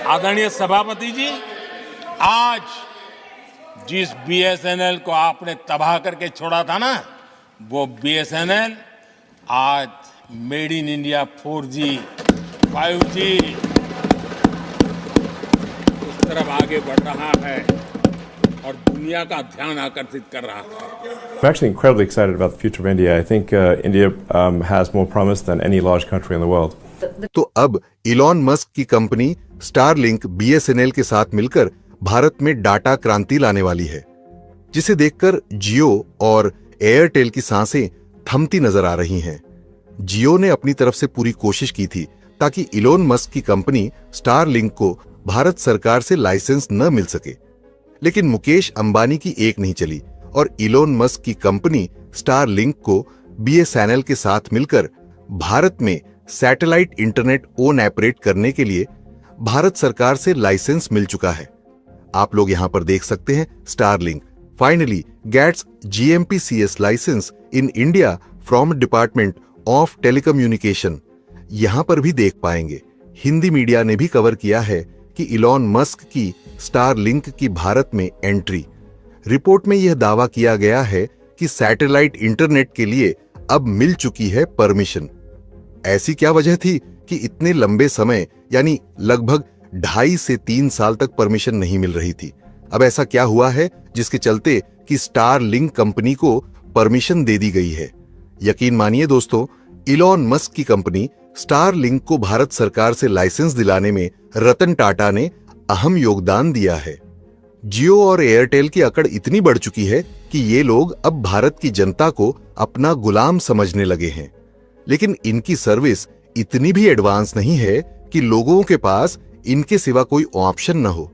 आदरणीय सभापति जी, आज जिस बीएसएनएल को आपने तबाह करके छोड़ा था ना, वो बीएसएनएल आज made in India 4G, 5G उस तरफ आगे बढ़ रहा है और दुनिया का ध्यान आकर्षित कर रहा है। I'm actually incredibly excited about the future of India. I think India has more promise than any large country in the world. तो अब इलॉन मस्क की कंपनी स्टारलिंक बीएसएनएल के साथ मिलकर भारत में डाटा क्रांति लाने वाली है, जिसे देखकर जियो और एयरटेल की सांसें थमती नजर आ रही हैं। जियो ने अपनी तरफ से पूरी कोशिश की थी ताकि इलॉन मस्क की कंपनी स्टारलिंक को भारत सरकार से लाइसेंस न मिल सके, लेकिन मुकेश अंबानी की एक नहीं चली और इलॉन मस्क की कंपनी स्टारलिंक को बीएसएनएल के साथ मिलकर भारत में सैटेलाइट इंटरनेट ओन ऑपरेट करने के लिए भारत सरकार से लाइसेंस मिल चुका है। आप लोग यहां पर देख सकते हैं, Starlink finally gets GMP-CS licence in India from department of telecommunication. यहां पर भी देख पाएंगे, हिंदी मीडिया ने भी कवर किया है कि इलॉन मस्क की स्टारलिंक की भारत में एंट्री। रिपोर्ट में यह दावा किया गया है कि सैटेलाइट इंटरनेट के लिए अब मिल चुकी है परमिशन। ऐसी क्या वजह थी कि इतने लंबे समय यानी लगभग 2.5 से 3 साल तक परमिशन नहीं मिल रही थी? अब ऐसा क्या हुआ है जिसके चलते कि स्टारलिंक कंपनी को परमिशन दे दी गई है? यकीन मानिए दोस्तों, इलॉन मस्क की कंपनी स्टारलिंक को भारत सरकार से लाइसेंस दिलाने में रतन टाटा ने अहम योगदान दिया है। जियो और एयरटेल की अकड़ इतनी बढ़ चुकी है कि ये लोग अब भारत की जनता को अपना गुलाम समझने लगे हैं, लेकिन इनकी सर्विस इतनी भी एडवांस नहीं है कि लोगों के पास इनके सिवा कोई ऑप्शन न हो।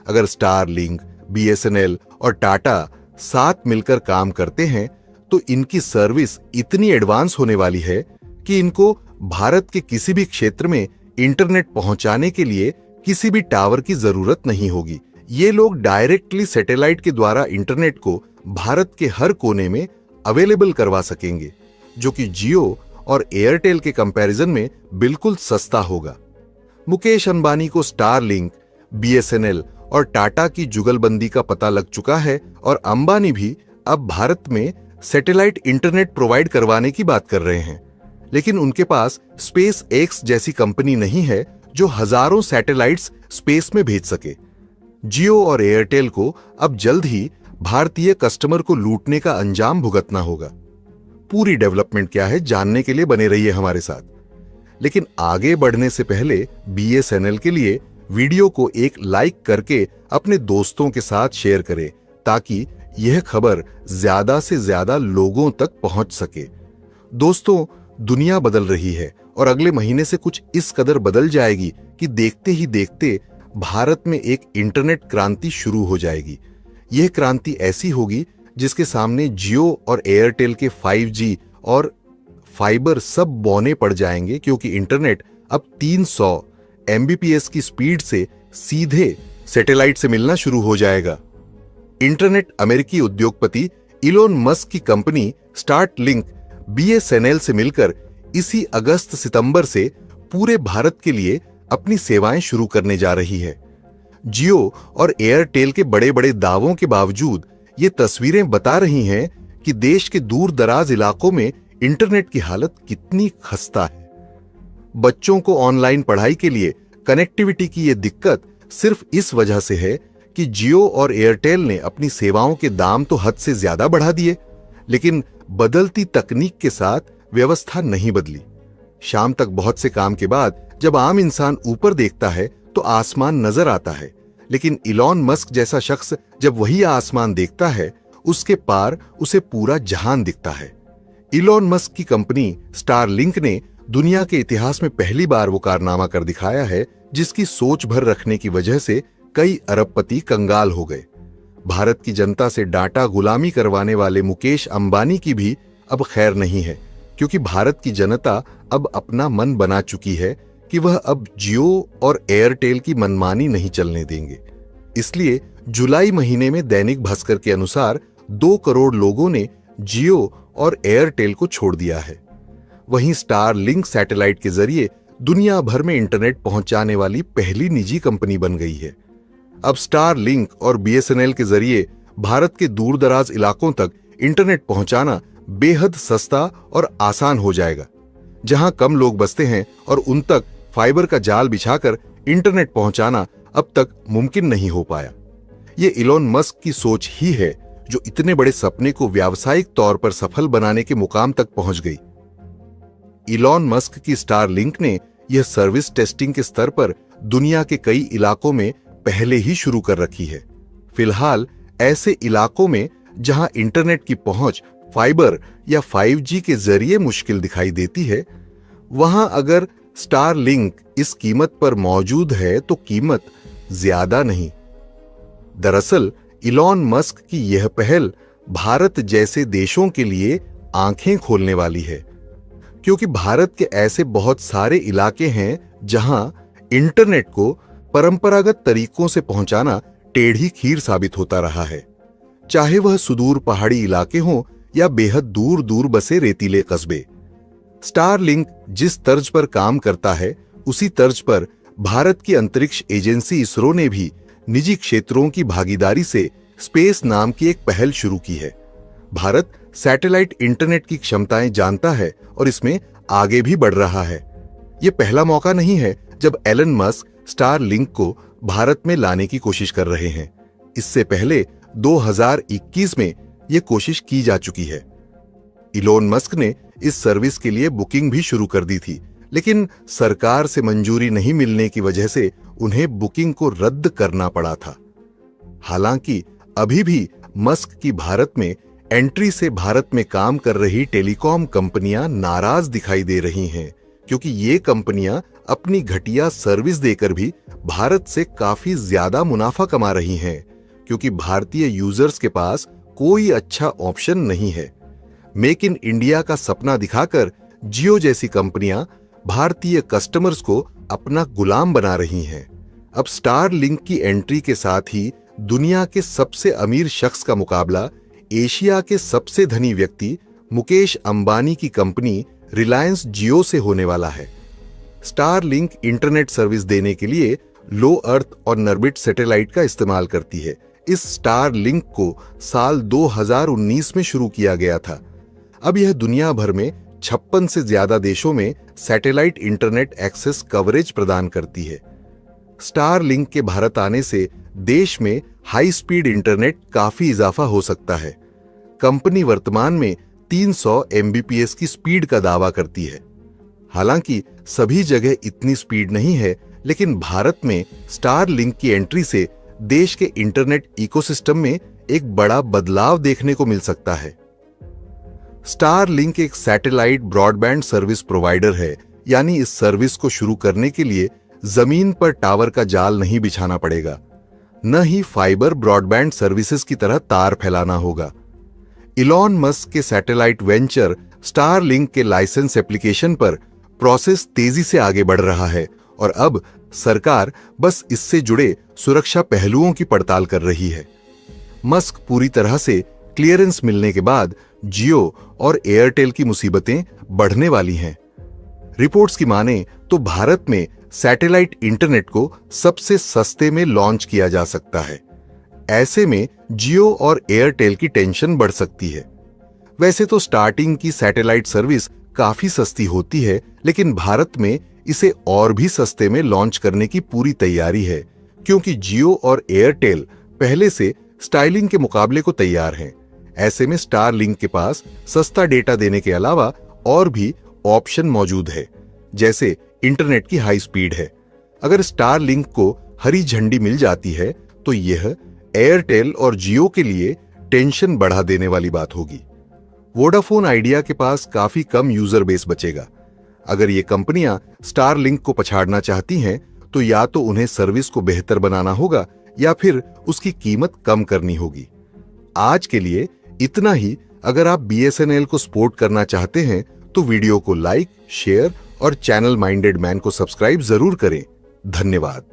अगर स्टारलिंक, बीएसएनएल और टाटा साथ मिलकर काम करते हैं तो इनकी सर्विस इतनी एडवांस होने वाली है कि इनको भारत के किसी भी क्षेत्र में इंटरनेट पहुंचाने के लिए किसी भी टावर की जरूरत नहीं होगी। ये लोग डायरेक्टली सैटेलाइट के द्वारा इंटरनेट को भारत के हर कोने में अवेलेबल करवा सकेंगे, जो कि जियो और एयरटेल के कंपैरिजन में बिल्कुल सस्ता होगा। मुकेश अंबानी को स्टारलिंक, बीएसएनएल और टाटा की जुगलबंदी का पता लग चुका है और अंबानी भी अब भारत में सैटेलाइट इंटरनेट प्रोवाइड करवाने की बात कर रहे हैं, लेकिन उनके पास स्पेस एक्स जैसी कंपनी नहीं है जो हजारों सैटेलाइट्स स्पेस में भेज सके। जियो और एयरटेल को अब जल्द ही भारतीय कस्टमर को लूटने का अंजाम भुगतना होगा। पूरी डेवलपमेंट क्या है जानने के लिए बने रहिए हमारे साथ, लेकिन आगे बढ़ने से पहले बीएसएनएल के लिए वीडियो को एक लाइक करके अपने दोस्तों के साथ शेयर करें ताकि यह खबर ज्यादा से ज्यादा लोगों तक पहुंच सके। दोस्तों, दुनिया बदल रही है और अगले महीने से कुछ इस कदर बदल जाएगी कि देखते ही देखते भारत में एक इंटरनेट क्रांति शुरू हो जाएगी। यह क्रांति ऐसी होगी जिसके सामने जियो और एयरटेल के 5G और फाइबर सब बौने पड़ जाएंगे, क्योंकि इंटरनेट अब 300 Mbps की स्पीड से सीधे सैटेलाइट से मिलना शुरू हो जाएगा। इंटरनेट अमेरिकी उद्योगपति इलॉन मस्क की कंपनी स्टारलिंक बीएसएनएल से मिलकर इसी अगस्त सितंबर से पूरे भारत के लिए अपनी सेवाएं शुरू करने जा रही है। जियो और एयरटेल के बड़े बड़े दावों के बावजूद ये तस्वीरें बता रही हैं कि देश के दूर दराज इलाकों में इंटरनेट की हालत कितनी खस्ता है। बच्चों को ऑनलाइन पढ़ाई के लिए कनेक्टिविटी की ये दिक्कत सिर्फ इस वजह से है कि जियो और एयरटेल ने अपनी सेवाओं के दाम तो हद से ज्यादा बढ़ा दिए, लेकिन बदलती तकनीक के साथ व्यवस्था नहीं बदली। शाम तक बहुत से काम के बाद जब आम इंसान ऊपर देखता है तो आसमान नजर आता है, लेकिन इलॉन मस्क जैसा शख्स जब वही आसमान देखता है उसके पार उसे पूरा जहान दिखता है। इलॉन मस्क की कंपनी स्टारलिंक ने दुनिया के इतिहास में पहली बार वो कारनामा कर दिखाया है जिसकी सोच भर रखने की वजह से कई अरबपति कंगाल हो गए। भारत की जनता से डाटा गुलामी करवाने वाले मुकेश अंबानी की भी अब खैर नहीं है, क्योंकि भारत की जनता अब अपना मन बना चुकी है कि वह अब जियो और एयरटेल की मनमानी नहीं चलने देंगे। इसलिए जुलाई महीने में दैनिक भास्कर के अनुसार 2 करोड़ लोगों ने जियो और एयरटेल को छोड़ दिया है। वहीं स्टारलिंक सैटेलाइट के जरिए दुनिया भर में इंटरनेट पहुंचाने वाली पहली निजी कंपनी बन गई है। अब स्टारलिंक और बीएसएनएल के जरिए भारत के दूर दराज इलाकों तक इंटरनेट पहुंचाना बेहद सस्ता और आसान हो जाएगा। जहां कम लोग बसते हैं और उन तक फाइबर का जाल बिछाकर इंटरनेट पहुंचाना अब तक मुमकिन नहीं हो पाया। ये इलॉन मस्क की सोच ही है जो इतने बड़े सपने को व्यावसायिक तौर पर सफल बनाने के मुकाम तक पहुंच गई। इलॉन मस्क की स्टारलिंक ने यह सर्विस टेस्टिंग के स्तर पर दुनिया के कई इलाकों में पहले ही शुरू कर रखी है। फिलहाल ऐसे इलाकों में जहां इंटरनेट की पहुंच फाइबर या 5G के जरिए मुश्किल दिखाई देती है, वहां अगर स्टारलिंक इस कीमत पर मौजूद है तो कीमत ज्यादा नहीं। दरअसल इलॉन मस्क की यह पहल भारत जैसे देशों के लिए आंखें खोलने वाली है, क्योंकि भारत के ऐसे बहुत सारे इलाके हैं जहां इंटरनेट को परंपरागत तरीकों से पहुंचाना टेढ़ी खीर साबित होता रहा है, चाहे वह सुदूर पहाड़ी इलाके हों या बेहद दूर दूर बसे रेतीले कस्बे। स्टारलिंक जिस तर्ज पर काम करता है, उसी तर्ज पर भारत की अंतरिक्ष एजेंसी इसरो ने भी निजी क्षेत्रों की भागीदारी से स्पेस नाम की एक पहल शुरू की है। भारत सैटेलाइट इंटरनेट की क्षमताएं जानता है और इसमें आगे भी बढ़ रहा है। यह पहला मौका नहीं है जब एलन मस्क स्टारलिंक को भारत में लाने की कोशिश कर रहे हैं। इससे पहले 2021 में यह कोशिश की जा चुकी है। इलॉन मस्क ने इस सर्विस के लिए बुकिंग भी शुरू कर दी थी, लेकिन सरकार से मंजूरी नहीं मिलने की वजह से उन्हें बुकिंग को रद्द करना पड़ा था। हालांकि अभी भी मस्क की भारत में एंट्री से भारत में काम कर रही टेलीकॉम कंपनियां नाराज दिखाई दे रही हैं, क्योंकि ये कंपनियां अपनी घटिया सर्विस देकर भी भारत से काफी ज्यादा मुनाफा कमा रही हैं, क्योंकि भारतीय यूजर्स के पास कोई अच्छा ऑप्शन नहीं है। मेक इन इंडिया का सपना दिखाकर जियो जैसी कंपनियां भारतीय कस्टमर्स को अपना गुलाम बना रही हैं। अब स्टारलिंक की एंट्री के साथ ही दुनिया के सबसे अमीर शख्स का मुकाबला एशिया के सबसे धनी व्यक्ति मुकेश अंबानी की कंपनी रिलायंस जियो से होने वाला है। स्टारलिंक इंटरनेट सर्विस देने के लिए लो अर्थ और नॉर्बिट सैटेलाइट का इस्तेमाल करती है। इस स्टारलिंक को साल 2019 में शुरू किया गया था। अब यह दुनिया भर में 56 से ज्यादा देशों में सैटेलाइट इंटरनेट एक्सेस कवरेज प्रदान करती है। स्टारलिंक के भारत आने से देश में हाई स्पीड इंटरनेट काफी इजाफा हो सकता है। कंपनी वर्तमान में 300 MBPS की स्पीड का दावा करती है। हालांकि सभी जगह इतनी स्पीड नहीं है, लेकिन भारत में स्टारलिंक की एंट्री से देश के इंटरनेट इकोसिस्टम में एक बड़ा बदलाव देखने को मिल सकता है। स्टारलिंक एक सैटेलाइट ब्रॉडबैंड सर्विस प्रोवाइडर है, यानी इस सर्विस को शुरू करने के लिए जमीन पर टावर का जाल नहीं बिछाना पड़ेगा, न ही फाइबर ब्रॉडबैंड सर्विसेज की तरह तार फैलाना होगा। इलॉन मस्क के सैटेलाइट वेंचर स्टारलिंक के लाइसेंस एप्लीकेशन पर प्रोसेस तेजी से आगे बढ़ रहा है और अब सरकार बस इससे जुड़े सुरक्षा पहलुओं की पड़ताल कर रही है। मस्क पूरी तरह से क्लियरेंस मिलने के बाद जियो और एयरटेल की मुसीबतें बढ़ने वाली हैं। रिपोर्ट्स की माने तो भारत में सैटेलाइट इंटरनेट को सबसे सस्ते में लॉन्च किया जा सकता है। ऐसे में जियो और एयरटेल की टेंशन बढ़ सकती है। वैसे तो स्टार्टिंग की सैटेलाइट सर्विस काफी सस्ती होती है, लेकिन भारत में इसे और भी सस्ते में लॉन्च करने की पूरी तैयारी है, क्योंकि जियो और एयरटेल पहले से स्टारलिंक के मुकाबले को तैयार हैं। ऐसे में स्टारलिंक के पास सस्ता डेटा देने के अलावा और भी ऑप्शन मौजूद है, जैसे इंटरनेट की हाई स्पीड है। अगर स्टारलिंक को हरी झंडी मिल जाती है तो यह एयरटेल और जियो के लिए टेंशन बढ़ा देने वाली बात होगी। वोडाफोन आइडिया के पास काफी कम यूजर बेस बचेगा। अगर ये कंपनियां स्टारलिंक को पछाड़ना चाहती हैं तो या तो उन्हें सर्विस को बेहतर बनाना होगा या फिर उसकी कीमत कम करनी होगी। आज के लिए इतना ही। अगर आप BSNL को सपोर्ट करना चाहते हैं तो वीडियो को लाइक, शेयर और चैनल माइंडेड मैन को सब्सक्राइब जरूर करें। धन्यवाद।